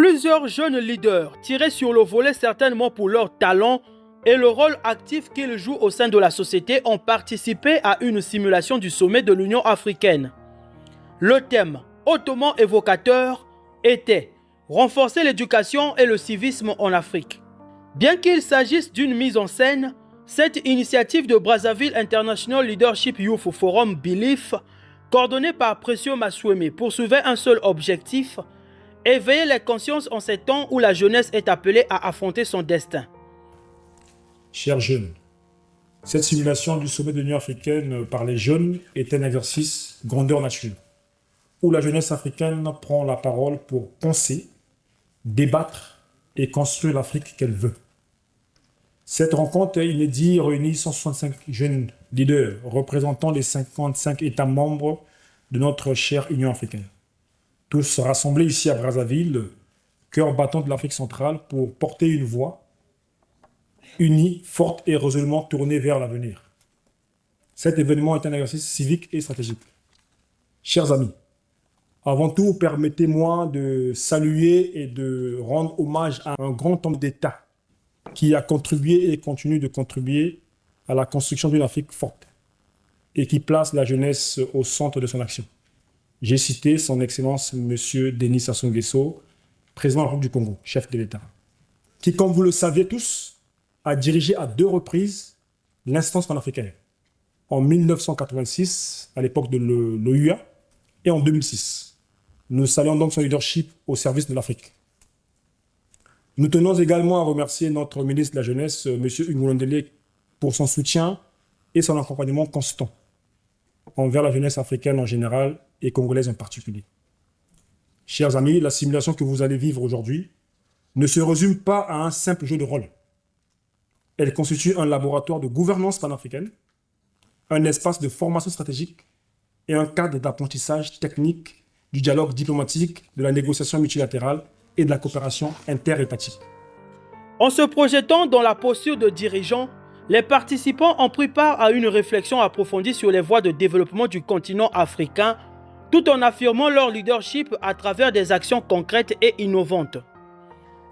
Plusieurs jeunes leaders, tirés sur le volet certainement pour leur talent et le rôle actif qu'ils jouent au sein de la société, ont participé à une simulation du sommet de l'Union africaine. Le thème, hautement évocateur, était « Renforcer l'éducation et le civisme en Afrique ». Bien qu'il s'agisse d'une mise en scène, cette initiative de Brazzaville International Leadership Youth Forum Belief, coordonnée par Précieux Masweme, poursuivait un seul objectif: éveiller les consciences en ces temps où la jeunesse est appelée à affronter son destin. Chers jeunes, cette simulation du sommet de l'Union africaine par les jeunes est un exercice grandeur nature, où la jeunesse africaine prend la parole pour penser, débattre et construire l'Afrique qu'elle veut. Cette rencontre inédite réunit 165 jeunes leaders représentant les 55 États membres de notre chère Union africaine. Tous rassemblés ici à Brazzaville, cœur battant de l'Afrique centrale, pour porter une voix unie, forte et résolument tournée vers l'avenir. Cet événement est un exercice civique et stratégique. Chers amis, avant tout, permettez-moi de saluer et de rendre hommage à un grand homme d'État qui a contribué et continue de contribuer à la construction d'une Afrique forte et qui place la jeunesse au centre de son action. J'ai cité son Excellence M. Denis Sassou Nguesso, président de la République du Congo, chef de l'État, qui, comme vous le saviez tous, a dirigé à 2 reprises l'instance panafricaine, en 1986, à l'époque de l'OUA, et en 2006. Nous saluons donc son leadership au service de l'Afrique. Nous tenons également à remercier notre ministre de la Jeunesse, M. Hugo Ndele, pour son soutien et son accompagnement constant envers la jeunesse africaine en général et congolaise en particulier. Chers amis, la simulation que vous allez vivre aujourd'hui ne se résume pas à un simple jeu de rôle. Elle constitue un laboratoire de gouvernance panafricaine, un espace de formation stratégique et un cadre d'apprentissage technique, du dialogue diplomatique, de la négociation multilatérale et de la coopération interétatique. En se projetant dans la posture de dirigeant, les participants ont pris part à une réflexion approfondie sur les voies de développement du continent africain, tout en affirmant leur leadership à travers des actions concrètes et innovantes.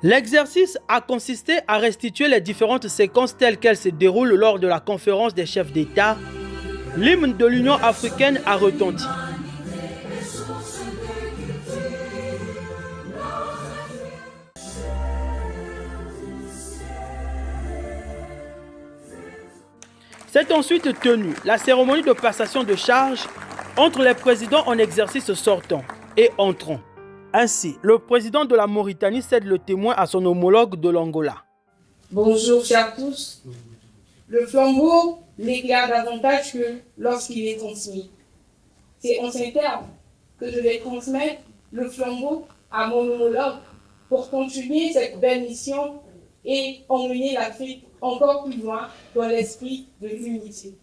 L'exercice a consisté à restituer les différentes séquences telles qu'elles se déroulent lors de la conférence des chefs d'État. L'hymne de l'Union africaine a retenti. S'est ensuite tenue la cérémonie de passation de charge entre les présidents en exercice sortant et entrant. Ainsi, le président de la Mauritanie cède le témoin à son homologue de l'Angola. Bonjour chers tous. Le flambeau l'éclaire davantage que lorsqu'il est transmis. C'est en ces termes que je vais transmettre le flambeau à mon homologue pour continuer cette belle mission et emmener l'Afrique encore plus loin dans l'esprit de l'unité.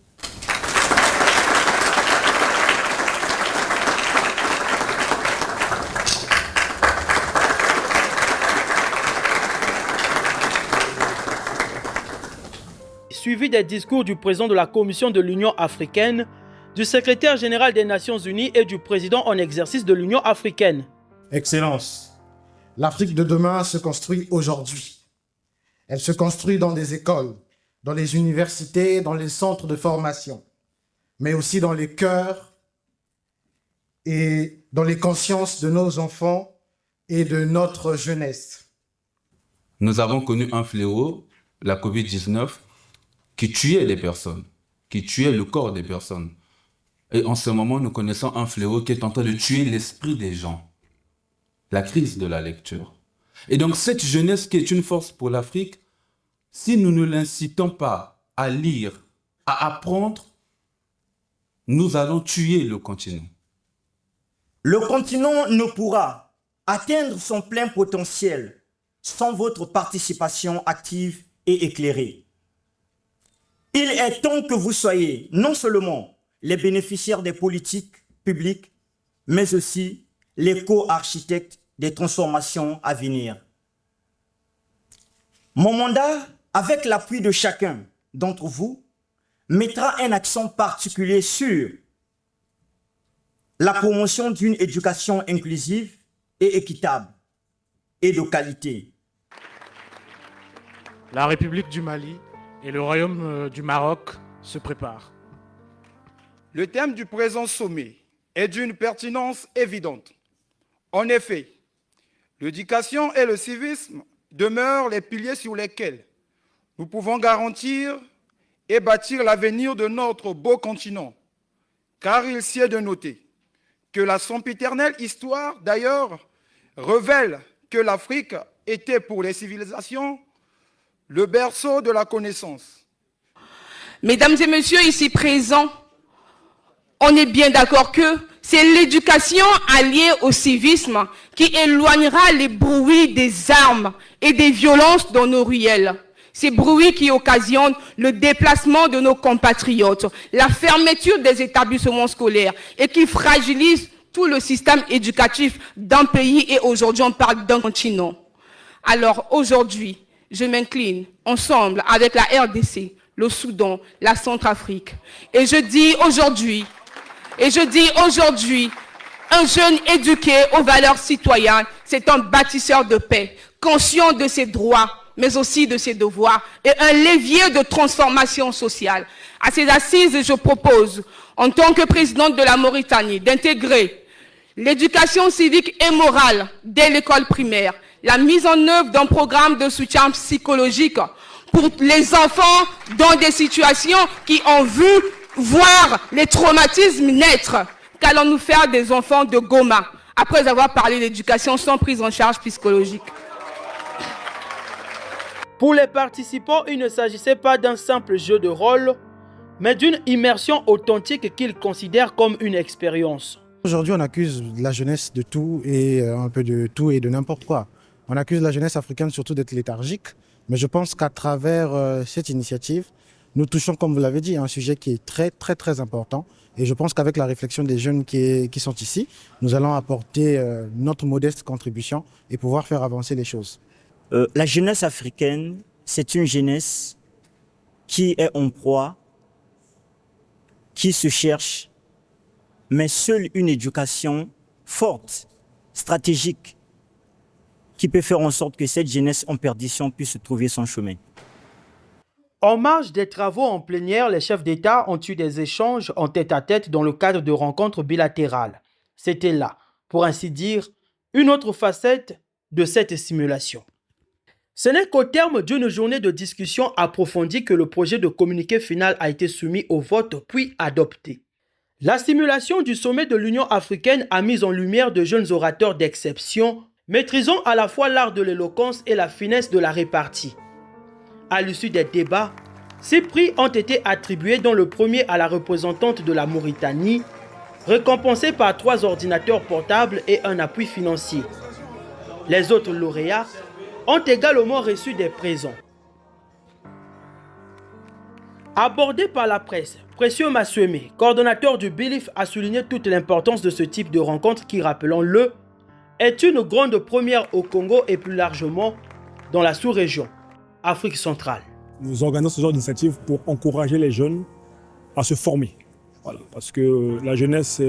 Suivi des discours du président de la Commission de l'Union africaine, du secrétaire général des Nations Unies et du président en exercice de l'Union africaine. Excellence, l'Afrique de demain se construit aujourd'hui. Elle se construit dans les écoles, dans les universités, dans les centres de formation, mais aussi dans les cœurs et dans les consciences de nos enfants et de notre jeunesse. Nous avons connu un fléau, la Covid-19, qui tuait les personnes, qui tuait le corps des personnes. Et en ce moment, nous connaissons un fléau qui est en train de tuer l'esprit des gens. La crise de la lecture. Et donc cette jeunesse qui est une force pour l'Afrique, si nous ne l'incitons pas à lire, à apprendre, nous allons tuer le continent. Le continent ne pourra atteindre son plein potentiel sans votre participation active et éclairée. Il est temps que vous soyez non seulement les bénéficiaires des politiques publiques, mais aussi les co-architectes des transformations à venir. Mon mandat, avec l'appui de chacun d'entre vous, mettra un accent particulier sur la promotion d'une éducation inclusive et équitable, et de qualité. La République du Mali et le Royaume du Maroc se préparent. Le thème du présent sommet est d'une pertinence évidente. En effet, l'éducation et le civisme demeurent les piliers sur lesquels nous pouvons garantir et bâtir l'avenir de notre beau continent. Car il s'y est de noter que la sempiternelle histoire, d'ailleurs, révèle que l'Afrique était pour les civilisations le berceau de la connaissance. Mesdames et messieurs ici présents, on est bien d'accord que c'est l'éducation alliée au civisme qui éloignera les bruits des armes et des violences dans nos ruelles. Ces bruits qui occasionnent le déplacement de nos compatriotes, la fermeture des établissements scolaires et qui fragilisent tout le système éducatif d'un pays, et aujourd'hui on parle d'un continent. Alors aujourd'hui, je m'incline ensemble avec la RDC, le Soudan, la Centrafrique. Et je dis aujourd'hui, un jeune éduqué aux valeurs citoyennes, c'est un bâtisseur de paix, conscient de ses droits, mais aussi de ses devoirs, et un levier de transformation sociale. À ces assises, je propose, en tant que présidente de la Mauritanie, d'intégrer l'éducation civique et morale dès l'école primaire, la mise en œuvre d'un programme de soutien psychologique pour les enfants dans des situations qui ont vu voir les traumatismes naître. Qu'allons-nous faire des enfants de Goma après avoir parlé d'éducation sans prise en charge psychologique? Pour les participants, il ne s'agissait pas d'un simple jeu de rôle, mais d'une immersion authentique qu'ils considèrent comme une expérience. Aujourd'hui, on accuse la jeunesse de tout et un peu de tout et de n'importe quoi. On accuse la jeunesse africaine surtout d'être léthargique, mais je pense qu'à travers cette initiative, nous touchons, comme vous l'avez dit, à un sujet qui est très important. Et je pense qu'avec la réflexion des jeunes qui sont ici, nous allons apporter notre modeste contribution et pouvoir faire avancer les choses. La jeunesse africaine, c'est une jeunesse qui est en proie, qui se cherche, mais seule une éducation forte, stratégique, qui peut faire en sorte que cette jeunesse en perdition puisse trouver son chemin. En marge des travaux en plénière, les chefs d'État ont eu des échanges en tête-à-tête dans le cadre de rencontres bilatérales. C'était là, pour ainsi dire, une autre facette de cette simulation. Ce n'est qu'au terme d'une journée de discussion approfondie que le projet de communiqué final a été soumis au vote puis adopté. La simulation du sommet de l'Union africaine a mis en lumière de jeunes orateurs d'exception, maîtrisant à la fois l'art de l'éloquence et la finesse de la répartie. À l'issue des débats, 6 prix ont été attribués, dont le premier à la représentante de la Mauritanie, récompensée par 3 ordinateurs portables et un appui financier. Les autres lauréats ont également reçu des présents. Abordé par la presse, Précieux Massuemé, coordonnateur du BILIF, a souligné toute l'importance de ce type de rencontre qui, rappelons-le, est une grande première au Congo et plus largement dans la sous-région, Afrique centrale. Nous organisons ce genre d'initiative pour encourager les jeunes à se former. Voilà, parce que la jeunesse,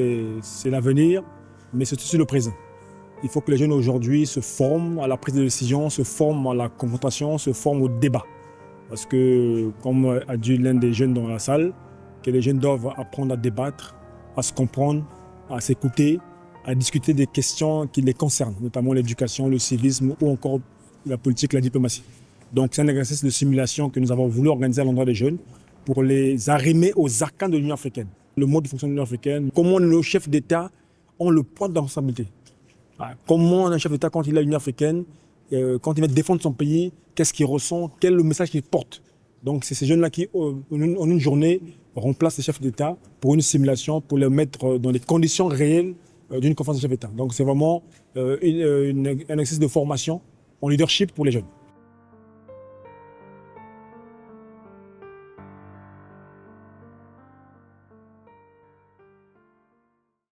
c'est l'avenir, mais c'est aussi le présent. Il faut que les jeunes aujourd'hui se forment à la prise de décision, se forment à la confrontation, se forment au débat. Parce que, comme a dit l'un des jeunes dans la salle, que les jeunes doivent apprendre à débattre, à se comprendre, à s'écouter, à discuter des questions qui les concernent, notamment l'éducation, le civisme ou encore la politique, la diplomatie. Donc c'est un exercice de simulation que nous avons voulu organiser à l'endroit des jeunes pour les arrimer aux arcanes de l'Union africaine. Le mode de fonctionnement de l'Union africaine, comment nos chefs d'État ont le poids de la responsabilité. Comment un chef d'État, quand il est à l'Union africaine, quand il va défendre son pays, qu'est-ce qu'il ressent, quel est le message qu'il porte. Donc c'est ces jeunes-là qui, en une journée, remplacent les chefs d'État pour une simulation, pour les mettre dans les conditions réelles d'une conférence de chefs d'État. Donc c'est vraiment un exercice de formation en leadership pour les jeunes.